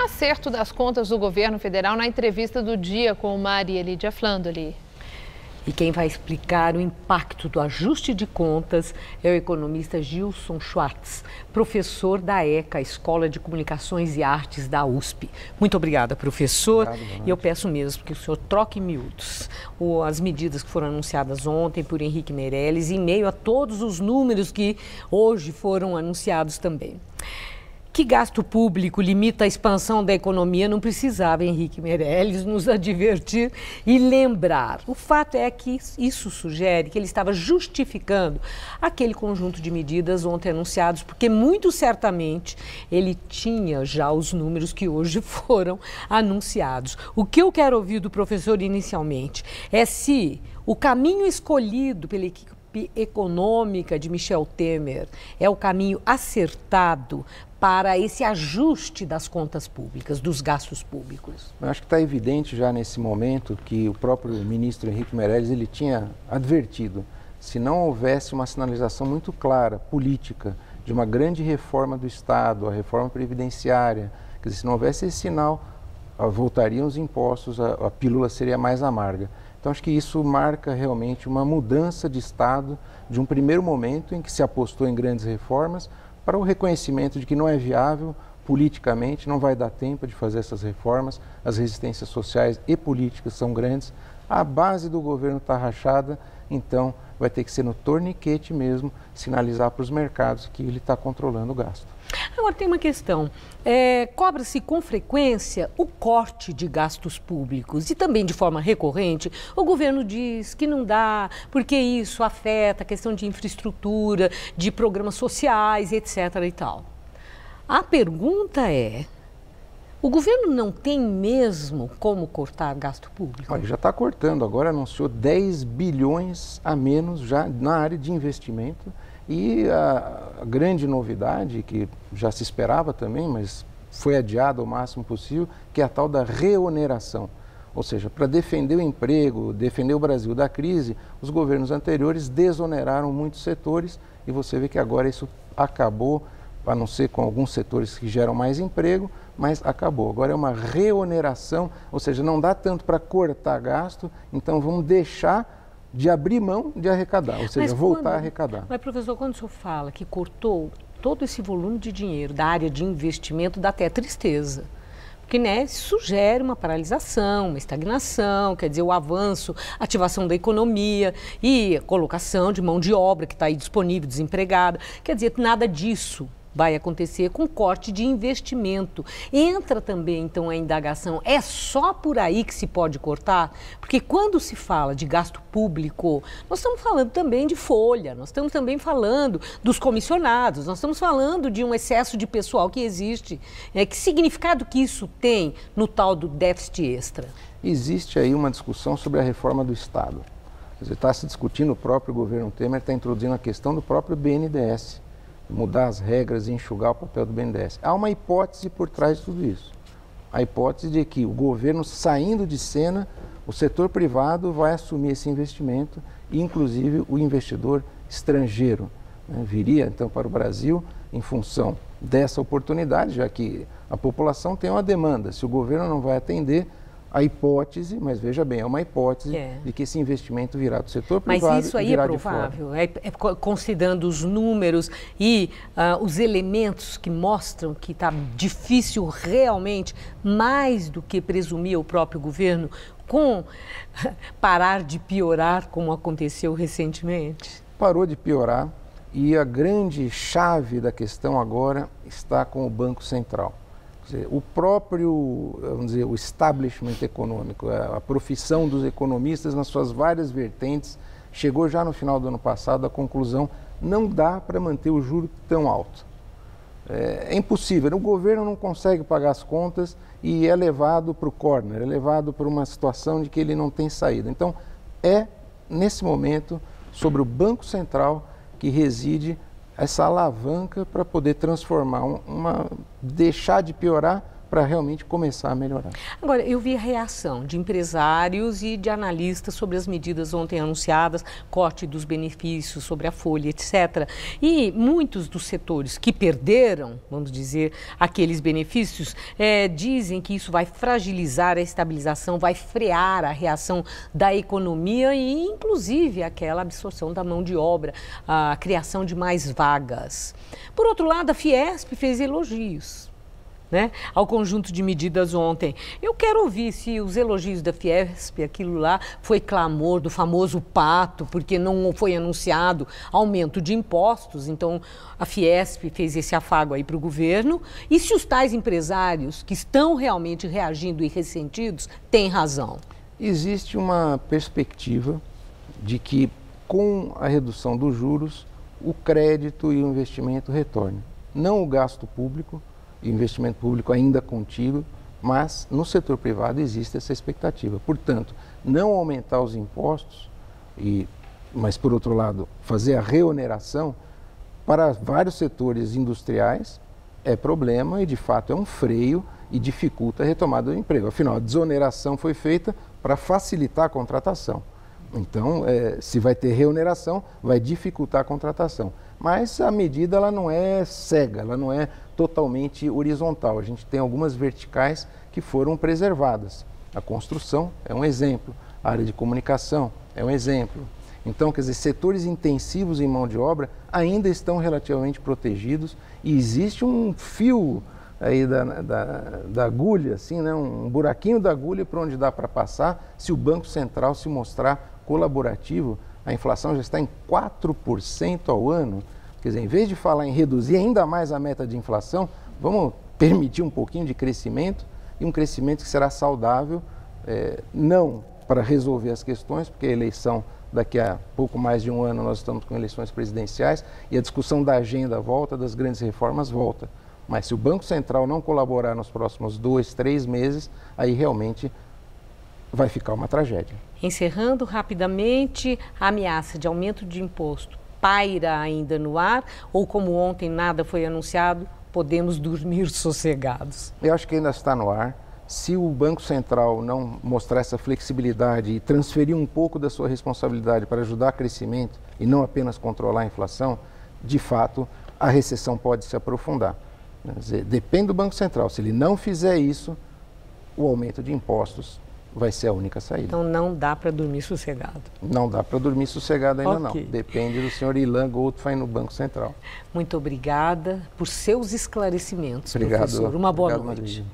acerto das contas do governo federal na entrevista do dia com Maria Lídia Flandoli. E quem vai explicar o impacto do ajuste de contas é o economista Gilson Schwartz, professor da ECA, Escola de Comunicações e Artes da USP. Muito obrigada, professor. E eu peço mesmo que o senhor troque em miúdos as medidas que foram anunciadas ontem por Henrique Meirelles, em meio a todos os números que hoje foram anunciados também. Que gasto público limita a expansão da economia não precisava Henrique Meirelles nos advertir e lembrar. O fato é que isso sugere que ele estava justificando aquele conjunto de medidas ontem anunciados, porque muito certamente ele tinha já os números que hoje foram anunciados. O que eu quero ouvir do professor inicialmente é se o caminho escolhido pela equipe econômica de Michel Temer é o caminho acertado para esse ajuste das contas públicas, dos gastos públicos. Eu acho que está evidente já nesse momento que o próprio ministro Henrique Meirelles ele tinha advertido, se não houvesse uma sinalização muito clara, política, de uma grande reforma do Estado, a reforma previdenciária, quer dizer, se não houvesse esse sinal, voltariam os impostos, a pílula seria mais amarga. Então, acho que isso marca realmente uma mudança de Estado de um primeiro momento em que se apostou em grandes reformas para o reconhecimento de que não é viável politicamente, não vai dar tempo de fazer essas reformas, as resistências sociais e políticas são grandes, a base do governo está rachada, então vai ter que ser no torniquete mesmo, sinalizar para os mercados que ele está controlando o gasto. Agora tem uma questão, cobra-se com frequência o corte de gastos públicos e também de forma recorrente o governo diz que não dá porque isso afeta a questão de infraestrutura, de programas sociais, etc. e tal. A pergunta é, o governo não tem mesmo como cortar gasto público? Olha, já está cortando, agora anunciou 10 bilhões a menos já na área de investimento. E a grande novidade, que já se esperava também, mas foi adiada ao máximo possível, que é a tal da reoneração. Ou seja, para defender o emprego, defender o Brasil da crise, os governos anteriores desoneraram muitos setores e você vê que agora isso acabou, a não ser com alguns setores que geram mais emprego, mas acabou. Agora é uma reoneração, ou seja, não dá tanto para cortar gasto, então vamos deixar de abrir mão de arrecadar, ou seja, voltar a arrecadar. Mas, professor, quando o senhor fala que cortou todo esse volume de dinheiro da área de investimento, dá até tristeza. Porque, né, isso sugere uma paralisação, uma estagnação, quer dizer, o avanço, ativação da economia e a colocação de mão de obra que está aí disponível, desempregada. Quer dizer, nada disso vai acontecer com corte de investimento. Entra também, então, a indagação, é só por aí que se pode cortar? Porque quando se fala de gasto público, nós estamos falando também de folha, nós estamos também falando dos comissionados, nós estamos falando de um excesso de pessoal que existe. Que significado que isso tem no tal do déficit extra? Existe aí uma discussão sobre a reforma do Estado. Quer dizer, está se discutindo, o próprio governo Temer está introduzindo a questão do próprio BNDES, mudar as regras e enxugar o papel do BNDES. Há uma hipótese por trás de tudo isso. A hipótese de que o governo saindo de cena, o setor privado vai assumir esse investimento e, inclusive, o investidor estrangeiro, né, viria, então, para o Brasil em função dessa oportunidade, já que a população tem uma demanda. Se o governo não vai atender, a hipótese, mas veja bem, é uma hipótese de que esse investimento virá do setor privado. Mas isso aí é provável, considerando os números e os elementos que mostram que está difícil realmente, mais do que presumia o próprio governo, com parar de piorar como aconteceu recentemente? Parou de piorar e a grande chave da questão agora está com o Banco Central. O próprio, vamos dizer, o establishment econômico, a profissão dos economistas nas suas várias vertentes, chegou já no final do ano passado à conclusão, não dá para manter o juro tão alto. É impossível, o governo não consegue pagar as contas e é levado para o corner, é levado para uma situação de que ele não tem saída. Então, nesse momento, sobre o Banco Central que reside essa alavanca para poder transformar, deixar de piorar para realmente começar a melhorar. Agora, eu vi a reação de empresários e de analistas sobre as medidas ontem anunciadas, corte dos benefícios sobre a folha, etc. E muitos dos setores que perderam, vamos dizer, aqueles benefícios, dizem que isso vai fragilizar a estabilização, vai frear a reação da economia e, inclusive, aquela absorção da mão de obra, a criação de mais vagas. Por outro lado, a Fiesp fez elogios, né, ao conjunto de medidas ontem. Eu quero ouvir se os elogios da Fiesp, aquilo lá, foi clamor do famoso pato, porque não foi anunciado aumento de impostos, então a Fiesp fez esse afago aí para o governo, e se os tais empresários que estão realmente reagindo e ressentidos têm razão. Existe uma perspectiva de que com a redução dos juros, o crédito e o investimento retornem. Não o gasto público, investimento público ainda contido, mas no setor privado existe essa expectativa. Portanto, não aumentar os impostos, mas por outro lado, fazer a reoneração para vários setores industriais é problema e de fato é um freio e dificulta a retomada do emprego. Afinal, a desoneração foi feita para facilitar a contratação. Então, se vai ter reoneração, vai dificultar a contratação. Mas a medida ela não é cega, ela não é totalmente horizontal. A gente tem algumas verticais que foram preservadas. A construção é um exemplo, a área de comunicação é um exemplo. Então, quer dizer, setores intensivos em mão de obra ainda estão relativamente protegidos e existe um fio aí da agulha, assim, né? Um buraquinho da agulha para onde dá para passar se o Banco Central se mostrar colaborativo. A inflação já está em 4% ao ano. Quer dizer, em vez de falar em reduzir ainda mais a meta de inflação, vamos permitir um pouquinho de crescimento e um crescimento que será saudável, não para resolver as questões, porque a eleição daqui a pouco mais de um ano nós estamos com eleições presidenciais e a discussão da agenda volta, das grandes reformas volta. Mas se o Banco Central não colaborar nos próximos 2, 3 meses, aí realmente vai ficar uma tragédia. Encerrando rapidamente, a ameaça de aumento de imposto paira ainda no ar ou, como ontem nada foi anunciado, podemos dormir sossegados? Eu acho que ainda está no ar. Se o Banco Central não mostrar essa flexibilidade e transferir um pouco da sua responsabilidade para ajudar o crescimento e não apenas controlar a inflação, de fato, a recessão pode se aprofundar. Quer dizer, depende do Banco Central. Se ele não fizer isso, o aumento de impostos vai ser a única saída. Então não dá para dormir sossegado. Não dá para dormir sossegado ainda Okay. não. Depende do senhor Ilan Goldfein no Banco Central. Muito obrigada por seus esclarecimentos, Obrigado, professor. Uma boa noite. Madrid.